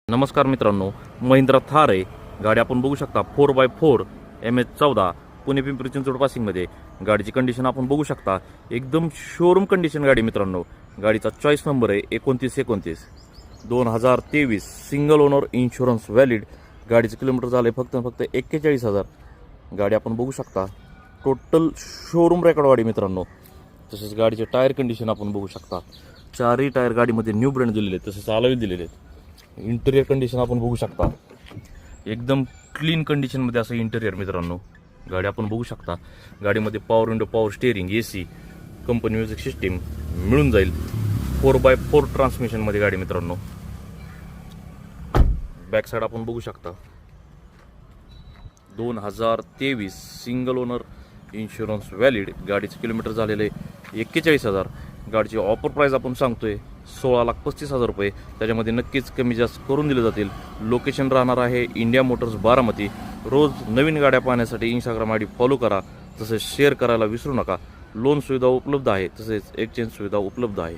नमस्कार मित्रांनो, महिंद्रा थार आहे गाडी आपण बघू शकता 4x4 MS14 पुणे पिंपरी चिंचवड पासिंगमध्ये. गाडीची कंडिशन आपण बघू शकता, एकदम शोरूम कंडिशन गाडी मित्रांनो. गाडीचा चॉईस नंबर आहे 2929 2023, सिंगल ओनर, इन्शुरन्स व्हॅलिड. गाडीचं किलोमीटर झालं फक्त 41,000. गाडी आपण बघू शकता, टोटल शोरूम रेकॉर्ड गाडी मित्रांनो. तसेच गाडीचे टायर कंडिशन आपण बघू शकता, चारही टायर गाडीमध्ये न्यू ब्रँड दिलेले आहेत, तसेच अलॉय दिलेले आहेत. इंटेरियर कंडिशन आपण बघू शकता, एकदम क्लीन कंडिशनमध्ये असं इंटेरियर मित्रांनो. गाडी आपण बघू शकता, गाडीमध्ये power window, power steering, AC, company music system मिळून जाईल. 4x4 ट्रान्समिशनमध्ये गाडी मित्रांनो. बॅक साईड आपण बघू शकता, 2023, सिंगल ओनर, इन्शुरन्स व्हॅलिड. गाडीचं किलोमीटर झालेलं आहे 41,000. गाडीची ऑफर प्राईस आपण सांगतोय 16,35,000 रुपये. त्याच्यामध्ये नक्कीच कमी जास्त करून दिले जातील. लोकेशन राहणार आहे इंडिया मोटर्स बारामती. रोज नवीन गाड्या पाहण्यासाठी इंस्टाग्राम ID फॉलो करा, तसेच शेअर करायला विसरू नका. लोन सुविधा उपलब्ध आहे, तसेच एक्सचेंज सुविधा उपलब्ध आहे.